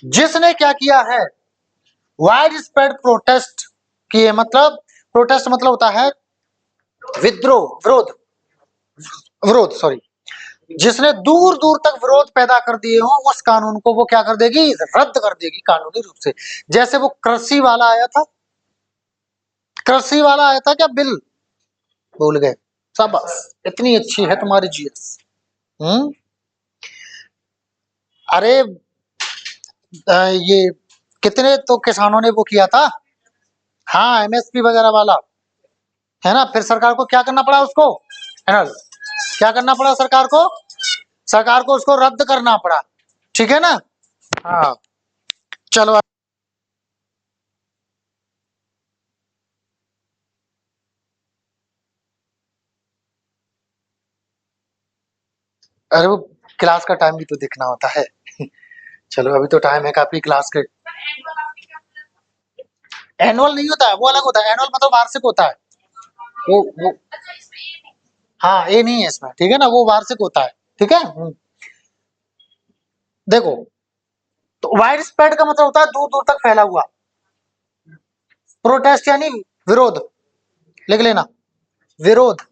जिसने क्या किया है? वाइड स्प्रेड प्रोटेस्ट किए, मतलब प्रोटेस्ट मतलब होता है विद्रोह, विरोध, विरोध सॉरी, जिसने दूर दूर तक विरोध पैदा कर दिए हो, उस कानून को वो क्या कर देगी? रद्द कर देगी कानूनी रूप से। जैसे वो कृषि वाला आया था, कृषि वाला आया था क्या बिल? भूल गए? शाबाश, इतनी अच्छी है तुम्हारी जीएस। अरे ये कितने तो किसानों ने वो किया था, हाँ, एमएसपी वगैरह वाला, है ना। फिर सरकार को क्या करना पड़ा? उसको, है ना, क्या करना पड़ा सरकार को? सरकार को उसको रद्द करना पड़ा। ठीक है ना? हाँ, चलो। अरे वो क्लास का टाइम भी तो देखना होता है। चलो अभी तो टाइम है काफी क्लास के। एनुअल नहीं होता है, वो अलग होता है। एनुअल मतलब वार्षिक होता है। वो हाँ, ये नहीं है इसमें, ठीक है ना, वो वार्षिक होता है। ठीक है। देखो, तो वाइड स्प्रेड का मतलब होता है दूर दूर तक फैला हुआ। प्रोटेस्ट यानी विरोध, लिख लेना, विरोध।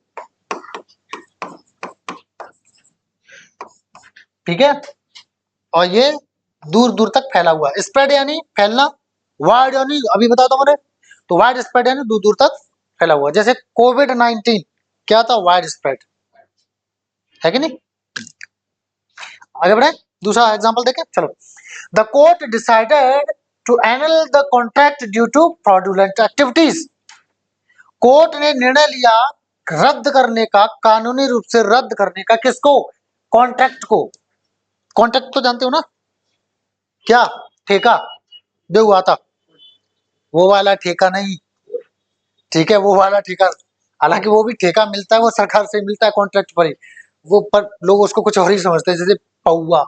ठीक है, और ये दूर दूर तक फैला हुआ। स्प्रेड यानी फैलना, वाइड यानी अभी बताया था मैंने, तो वाइड स्प्रेड यानी दूर दूर तक फैला हुआ। जैसे कोविड-19 क्या था? वाइड स्प्रेड है कि नहीं? आगे बढ़े, दूसरा एग्जांपल देखें। चलो, the court decided to annul the contract due to fraudulent activities. Court ने निर्णय लिया रद्द करने का, कानूनी रूप से रद्द करने का। किसको? कॉन्ट्रैक्ट को। कॉन्ट्रैक्ट तो जानते हो ना, क्या? ठेका जो हुआ था, वो वाला ठेका नहीं, ठीक है, वो वाला ठेका हालांकि वो भी ठेका मिलता है, वो सरकार से मिलता है कॉन्ट्रैक्ट पर ही, वो पर लोग उसको कुछ और ही समझते हैं, जैसे पौआ,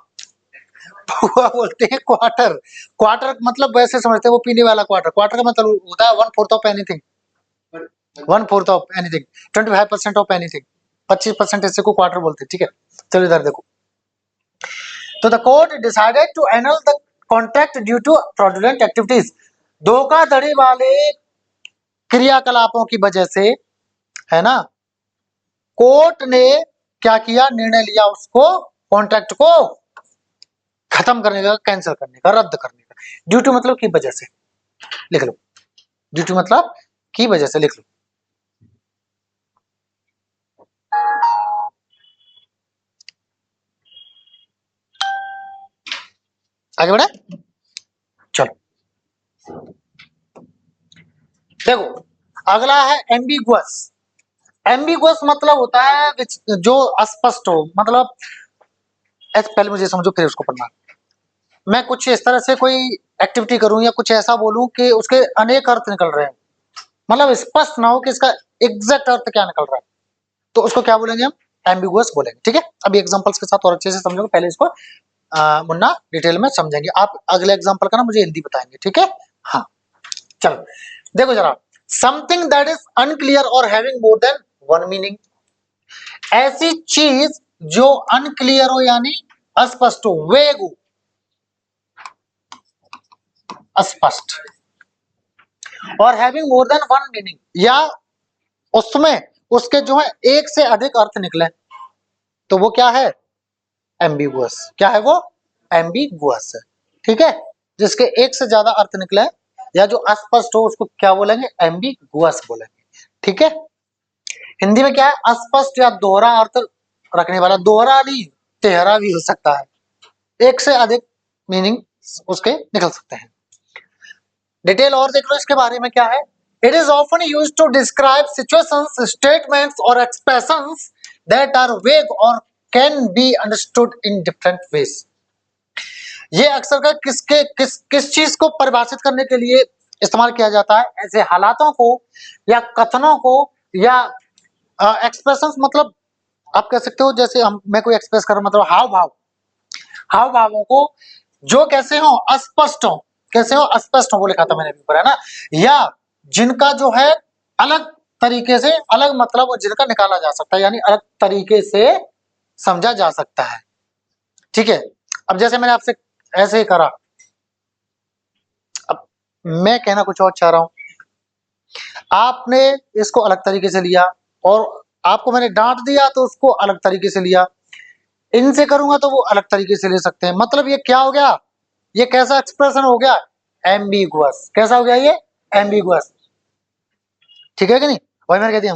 पौआ बोलते हैं क्वार्टर, क्वार्टर मतलब वैसे समझते हैं वो पीने वाला क्वार्टर, क्वार्टर का मतलब होता है 1/4 of anything, 1/4 of anything, 25% of anything, 25% हिस्से को क्वार्टर बोलते हैं, ठीक है। चलो इधर देखो, तो the court decided to annul the contract due to fraudulent activities, धोखाधड़ी वाले क्रियाकलापों की वजह से, है ना, कोर्ट ने क्या किया, निर्णय लिया उसको, कॉन्ट्रैक्ट को खत्म करने का, कैंसिल करने का, रद्द करने का। ड्यू टू मतलब की वजह से, लिख लो, ड्यू टू मतलब की वजह से, लिख लो। आगे बढ़े, चलो देखो, अगला है एम्बिगुअस। एम्बिगुअस मतलब होता है जो अस्पष्ट हो, मतलब पहले मुझे समझो फिर उसको पढ़ना। मैं कुछ इस तरह से कोई एक्टिविटी करूं या कुछ ऐसा बोलूं कि उसके अनेक अर्थ निकल रहे हैं, मतलब स्पष्ट ना हो कि इसका एग्जैक्ट अर्थ क्या निकल रहा है, तो उसको क्या बोलेंगे हम, एम्बिगुअस बोलेंगे, ठीक है। अभी एग्जांपल्स के साथ और अच्छे से समझोगे, पहले इसको मुन्ना डिटेल में समझेंगे, आप अगले एग्जांपल का ना मुझे हिंदी बताएंगे, ठीक है। हाँ चलो देखो जरा, समथिंग दैट इज अनक्लियर और having more than one meaning, ऐसी चीज जो अनक्लियर हो यानी अस्पष्ट हो, वेग हो, अस्पष्ट, और having more than one meaning, या उसमें उसके जो है एक से अधिक अर्थ निकले, तो वो क्या है, एम्बिगुअस। क्या है वो, एम्बिगुअस है, ठीक है। जिसके एक से ज्यादा अर्थ निकले या जो अस्पष्ट हो उसको क्या बोलेंगे, एम्बिगुअस बोलेंगे, ठीक है। हिंदी में क्या है, अस्पष्ट या दोहरा अर्थ रखने वाला, दोहरा नहीं तेहरा भी हो सकता है, एक से अधिक मीनिंग उसके निकल सकते हैं। डिटेल और देख लो इसके बारे में क्या है, it is often used to describe situations, statements और एक्सप्रेशंस दैट आर वेग और can be understood in different ways. ये अक्सर का किस चीज को परिभाषित करने के लिए इस्तेमाल किया जाता है, ऐसे हालातों को या कथनों को या एक्सप्रेशंस, मतलब आप कह सकते हो जैसे हम, मैं कोई एक्सप्रेस कर रहा हूं, मतलब हाव भाव, हाव भावों को जो कैसे हो, अस्पष्ट हो, कैसे हो, अस्पष्ट हो, वो लिखा था मैंने ऊपर, है ना, या जिनका जो है अलग तरीके से अलग मतलब और जिनका निकाला जा सकता है, यानी अलग तरीके से समझा जा सकता है, ठीक है। अब जैसे मैंने आपसे ऐसे ही करा, अब मैं कहना कुछ और चाह रहा हूं, आपने इसको अलग तरीके से लिया, और आपको मैंने डांट दिया तो उसको अलग तरीके से लिया, इनसे करूंगा तो वो अलग तरीके से ले सकते हैं, मतलब ये क्या हो गया, ये कैसा एक्सप्रेशन हो गया, एम्बिगुअस। कैसा हो गया ये, एम्बिगुअस, ठीक है कि नहीं। वही मैंने कह दिया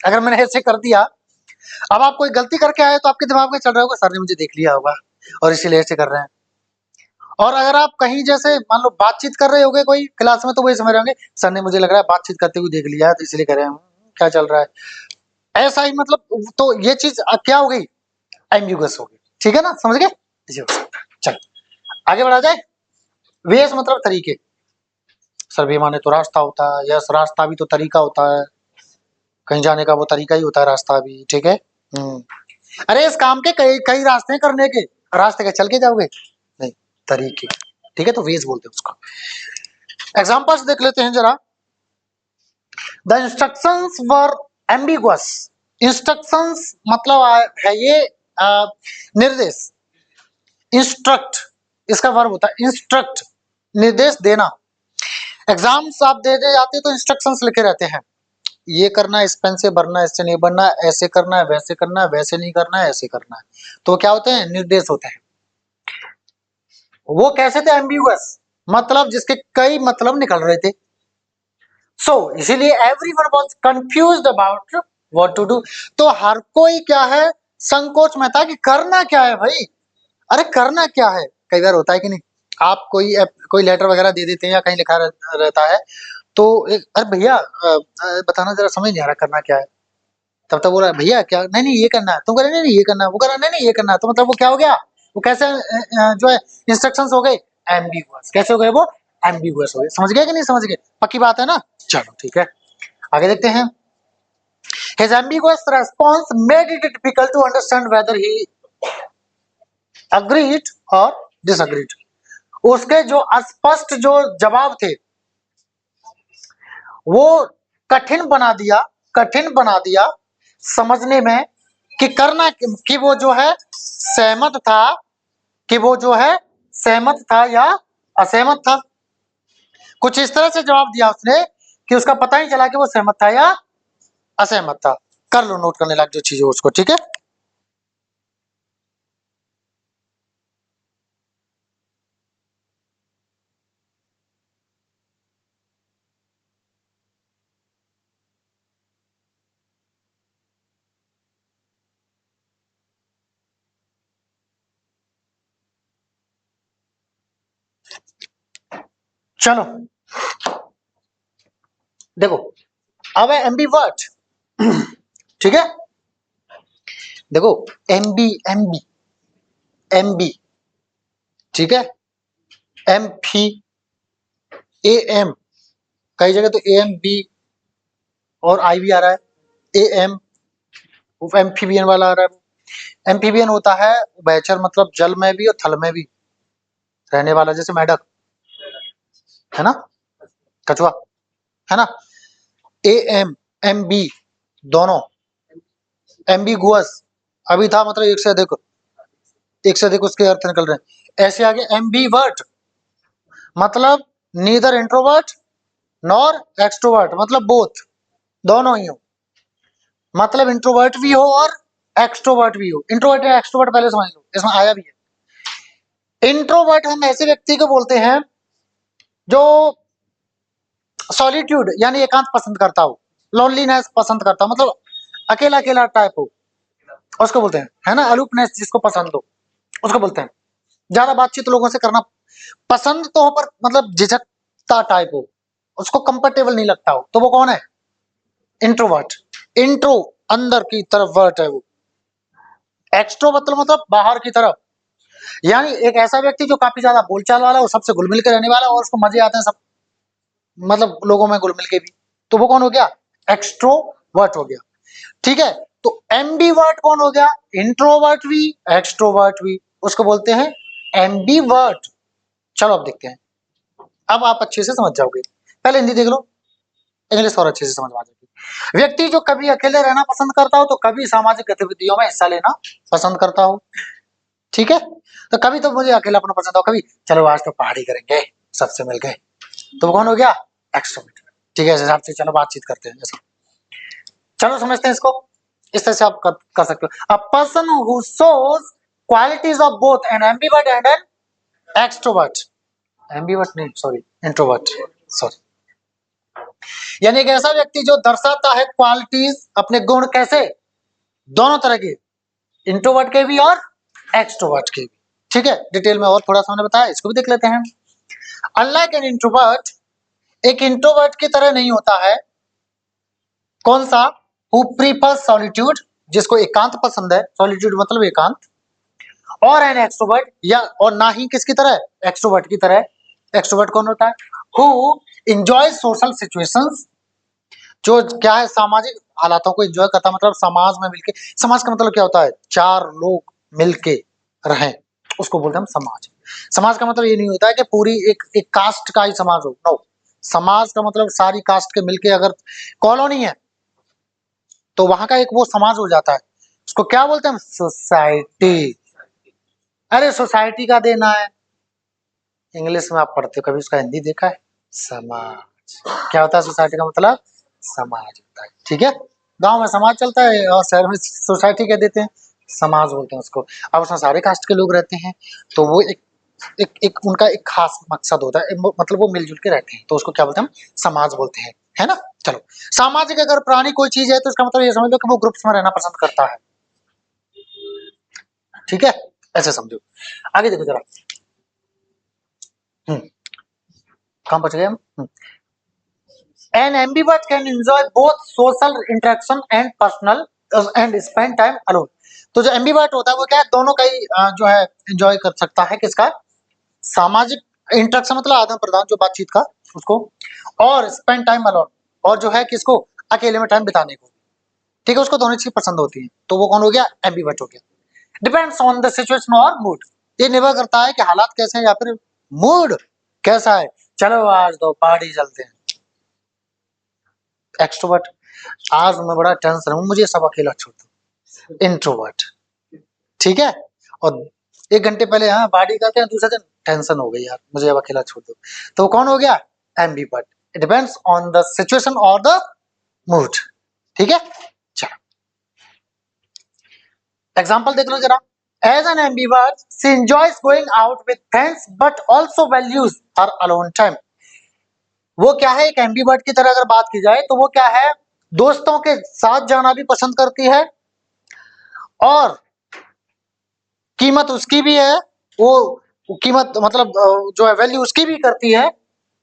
अगर मैंने ऐसे कर दिया, अब आप कोई गलती करके आए तो आपके दिमाग में चल रहा होगा सर ने मुझे देख लिया होगा और इसीलिए ऐसे कर रहे हैं, और अगर आप कहीं जैसे मान लो बातचीत कर रहे होगे कोई क्लास में, तो वही समझ रहे होंगे सर ने मुझे लग रहा है बातचीत करते हुए देख लिया है तो इसलिए कह रहे हैं क्या चल रहा है, ऐसा ही मतलब, तो ये चीज क्या हो गई, एम्बिगुअस हो गई, ठीक है ना, समझ गए। चलो आगे बढ़ा जाए। वेश मतलब तरीके, सर वे माने तो रास्ता होता है, यस रास्ता भी तो तरीका होता है, कहीं जाने का वो तरीका ही होता है, रास्ता भी, ठीक है। अरे इस काम के कई कई रास्ते हैं करने के, रास्ते के चल के जाओगे नहीं, तरीके, ठीक है, तो वेज बोलते हैं उसको। एग्जांपल्स देख लेते हैं जरा। The instructions were ambiguous, instructions मतलब है ये निर्देश, इंस्ट्रक्ट इसका वर्ब होता है, इंस्ट्रक्ट निर्देश देना। एग्जाम्स आप दे दे जाते तो इंस्ट्रक्शंस लिखे रहते हैं, ये करना है, इस पेन से भरना है, इससे नहीं भरना है, ऐसे करना है, वैसे करना है, वैसे नहीं करना है, ऐसे करना है, तो क्या होते हैं, निर्देश होते हैं। वो कैसे थे, एम्बिगुअस, मतलब जिसके कई मतलब निकल रहे थे, सो इसीलिए everyone was confused about what to do, तो हर कोई क्या है, संकोच में था कि करना क्या है भाई, अरे करना क्या है। कई बार होता है कि नहीं, आप कोई लेटर वगैरह दे देते हैं या कहीं लिखा रहता है, तो अरे भैया बताना जरा, समझ नहीं आ रहा करना क्या है, तब तक बोला भैया क्या, नहीं नहीं ये करना है, तुम कह रहे नहीं नहीं ये करना है, वो कह रहा नहीं नहीं ये करना है, तो मतलब वो क्या हो गया, वो कैसे जो है इंस्ट्रक्शंस हो गए, एम्बिगुअस। कैसे हो गए वो, एम्बिगुअस हो गए। समझ गए कि नहीं समझ गए, पक्की बात है ना, चलो ठीक है। आगे देखते हैं। His ambiguous response made it difficult to understand whether he agreed or disagreed. उसके जो अस्पष्ट जो जवाब थे वो कठिन बना दिया समझने में कि करना कि वो जो है सहमत था, कि वो जो है सहमत था या असहमत था। कुछ इस तरह से जवाब दिया उसने कि उसका पता ही चला कि वो सहमत था या असहमत था। कर लो नोट करने लायक जो चीज हो उसको, ठीक है। चलो देखो, अब है एम्बीवर्ट, ठीक है। देखो एमबी एमबी एमबी, ठीक है, एम फी ए एम, कई जगह तो ए एम बी और आई भी आ रहा है, ए एम एम्फीबियन वाला आ रहा है। एम्फीबियन होता है उभयचर, मतलब जल में भी और थल में भी रहने वाला, जैसे मेढक है ना, कछुआ है ना। ए एम एम बी दोनों, एम्बिगुअस अभी था, मतलब एक से अधिक उसके अर्थ निकल रहे हैं। ऐसे आगे एम्बीवर्ट मतलब नीदर इंट्रोवर्ट नॉर एक्सट्रोवर्ट, मतलब बोथ, दोनों ही हो, मतलब इंट्रोवर्ट भी हो और एक्सट्रोवर्ट भी हो। इंट्रोवर्ट या एक्सट्रोवर्ट पहले समझ लो, इसमें आया भी है। इंट्रोवर्ट हम ऐसे व्यक्ति को बोलते हैं जो सॉलिट्यूड यानी एकांत पसंद करता हो, लोनलीनेस पसंद करता हो, मतलब अकेला अकेला टाइप हो, उसको बोलते हैं, है ना। अलूपनेस जिसको पसंद हो उसको बोलते हैं। ज्यादा बातचीत लोगों से करना पसंद तो हो पर मतलब झिझकता टाइप हो, उसको कंफर्टेबल नहीं लगता हो, तो वो कौन है? इंट्रोवर्ट। इंट्रो अंदर की तरफ वर्ट है वो। एक्सट्रो मतलब बाहर की तरफ, यानी एक ऐसा व्यक्ति जो काफी ज्यादा बोलचाल वाला, वो सबसे घुल मिल के रहने वाला और उसको मजे आते हैं सब, मतलब लोगों में घुल मिल के भी, तो वो कौन हो गया? एक्सट्रोवर्ट हो गया, ठीक है। तो एम्बीवर्ट कौन हो गया? इंट्रोवर्ट भी एक्सट्रोवर्ट भी, उसको बोलते हैं एम्बीवर्ट। चलो अब देखते हैं, अब आप अच्छे से समझ जाओगे। पहले हिंदी देख लो, इंग्लिश और अच्छे से समझ आ जाएगी। व्यक्ति जो कभी अकेले रहना पसंद करता हो तो कभी सामाजिक गतिविधियों में हिस्सा लेना पसंद करता हो, ठीक है। तो कभी तो मुझे अकेलापन पसंद हो, कभी चलो आज तो पार्टी करेंगे सबसे मिल गए, तो वो कौन हो गया? एक्सट्रोवर्ट, ठीक है। इस हिसाब से चलो बातचीत करते हैं ऐसा। चलो समझते हैं इसको, इस तरह से आप कर सकते हो। A person who shows qualities of both an ambivert and an extrovert, ambivert नहीं सॉरी इंट्रोवर्ट, सॉरी, यानी एक ऐसा व्यक्ति जो दर्शाता है क्वालिटीज, अपने गुण, कैसे? दोनों तरह के, इंट्रोवर्ट के भी और एक्सट्रोवर्ट के भी, ठीक है। डिटेल में और थोड़ा सा मैंने बताया, इसको भी देख लेते हैं। अनलाइक एन इंट्रोवर्ट, एक इंट्रोवर्ट की तरह नहीं होता है। कौन सा? हु प्रीफर्स सॉलिट्यूड, जिसको एकांत पसंद है, सॉलिट्यूड मतलब एकांत, और एन एक्सट्रोवर्ट, या और ना ही किसकी तरह? एक्सट्रोवर्ट की तरह। एक्सट्रोवर्ट कौन होता है? हु एंजॉय सोशल सिचुएशंस, जो क्या है, सामाजिक हालातों को एंजॉय करता है, मतलब समाज में मिलके, समाज का मतलब क्या होता है? चार लोग मिलके रहें, उसको बोलते हैं हम समाज। समाज का मतलब ये नहीं होता है कि पूरी एक कास्ट का ही समाज हो, नो। समाज का मतलब सारी कास्ट के मिलके, अगर कॉलोनी है तो वहां का एक वो समाज हो जाता है, उसको क्या बोलते हैं हम? सोसाइटी। अरे सोसाइटी का देना है, इंग्लिश में आप पढ़ते हो, कभी उसका हिंदी देखा है? समाज। क्या होता है सोसाइटी का मतलब? समाज होता है, ठीक है। गांव में समाज चलता है और शहर में सोसाइटी कह देते हैं, समाज बोलते हैं उसको। अब उसमें सारे कास्ट के लोग रहते हैं, तो वो एक उनका एक खास मकसद होता है, मतलब वो मिलजुल के रहते हैं, तो उसको क्या बोलते हैं? हम समाज बोलते हैं, है ना। चलो, सामाजिक अगर प्राणी कोई चीज है तो इसका मतलब ये समझ लो कि वो ग्रुप्स में रहना पसंद करता है, ठीक है, ऐसे समझो। आगे देखो जरा, कहां पहुंच गए हम? An ambivert can enjoy both social interaction and personal and spend time alone. तो जो एम्बीवर्ट होता है वो क्या है? दोनों का ही जो है एंजॉय कर सकता है, किसका? सामाजिक इंटरेक्शन मतलब आदान प्रदान, जो बातचीत का, उसको, और स्पेंड टाइम अलोन, और जो है किसको? अकेले में टाइम बिताने को, ठीक है, उसको दोनों चीज पसंद होती है, तो वो कौन हो गया, एम्बीवर्ट हो गया। डिपेंड्स ऑन द सिचुएशन और मूड, ये निर्भर करता है कि हालात कैसे हैं या फिर मूड कैसा है। चलो आज तो पार्टी चलते हैं। एक्सट्रोवर्ट, आज मैं बड़ा टेंशन हूँ, मुझे सब अकेला छोड़ दो। इंट्रोवर्ट, ठीक है, और 1 घंटे पहले हाँ पार्टी करते हैं, दूसरे दिन टेंशन हो गई यार, मुझे अब अकेला छोड़ दो, तो कौन हो गया, ambivert. It depends on the situation और द मूड, ठीक है। चलो एग्जाम्पल देख लो जरा। As an ambivert she enjoys going out with friends but also values her alone time. वो क्या है, एक एम्बीवर्ट की तरह अगर बात की जाए तो वो क्या है, दोस्तों के साथ जाना भी पसंद करती है और कीमत उसकी भी है, वो कीमत मतलब जो है वैल्यू उसकी भी करती है,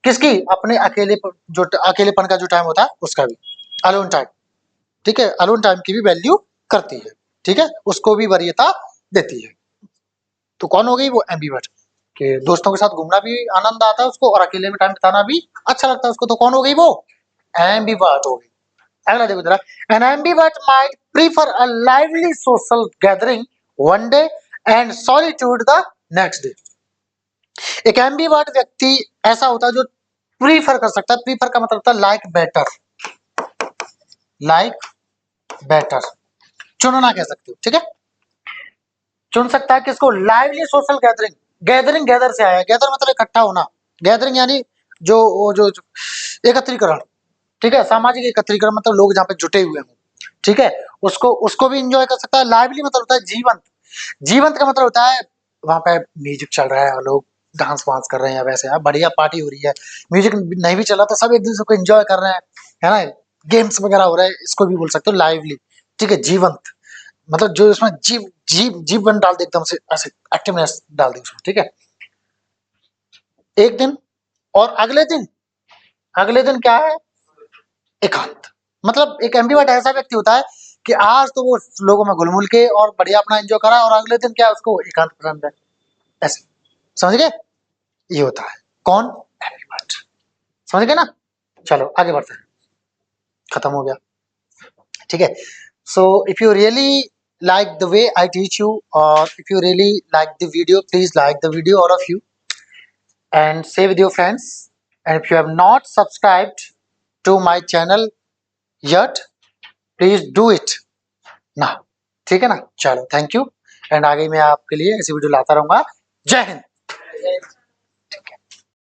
किसकी, अपने अकेलेपन का जो टाइम होता है उसका भी, अलोन टाइम, ठीक है, अलोन टाइम की भी वैल्यू करती है, ठीक है, उसको भी वरीयता देती है। तो कौन हो गई, वो एम्बीवर्ट, कि दोस्तों के साथ घूमना भी आनंद आता है उसको और अकेले में टाइम बिताना भी अच्छा लगता है उसको, तो कौन हो गई, वो एम्बीवर्ट हो गई। अगला देखो जरा। An ambivert might prefer a lively social gathering one day and solitude the next day. एक एम्बीवर्ट व्यक्ति ऐसा होता है जो प्रीफर कर सकता है, प्रीफर का मतलब होता है लाइक बेटर, लाइक बेटर, चुनना कह सकते हो, ठीक है, चुन सकता है किसको, lively social gathering, gathering gather से आया, गैदर मतलब इकट्ठा होना, गैदरिंग यानी जो एकत्रीकरण, ठीक है, सामाजिक एकत्रीकरण मतलब लोग जहाँ पे जुटे हुए हों, ठीक है, उसको उसको भी इंजॉय कर सकता है। लाइवली मतलब होता है जीवंत, जीवंत का मतलब होता है वहां पे म्यूजिक चल रहा है और लोग डांस वांस कर रहे हैं, वैसे है बढ़िया पार्टी हो रही है, म्यूजिक नहीं भी चल रहा तो सब एक दूसरे को एंजॉय कर रहे हैं, है ना, गेम्स वगैरह हो रहे हैं, इसको भी बोल सकते हो लाइवली, ठीक है, जीवंत मतलब जो इसमें जीवन डाल दे, एकदम से ऐसे एक्टिवनेस डाल दे उसमें, ठीक है। एक दिन और अगले दिन क्या है, एकांत, मतलब एक एम्बीवर्ट ऐसा व्यक्ति होता है कि आज तो वो लोगों में घुल मिल के और बढ़िया अपना एंजॉय करा और अगले दिन क्या उसको एकांत पसंद है, ऐसे, समझ गए, ये होता है कौन, एम्बीवर्ट, समझ गए ना। चलो आगे बढ़ते हैं, खत्म हो गया, ठीक है। So if you really like the way I teach you, or if you really like the video, please like the video, all of you, and share with your friends. And if you have not subscribed to my channel yet, please do it now, ठीक है ना। चलो थैंक यू, एंड आगे मैं आपके लिए ऐसी वीडियो लाता रहूंगा। जय हिंद।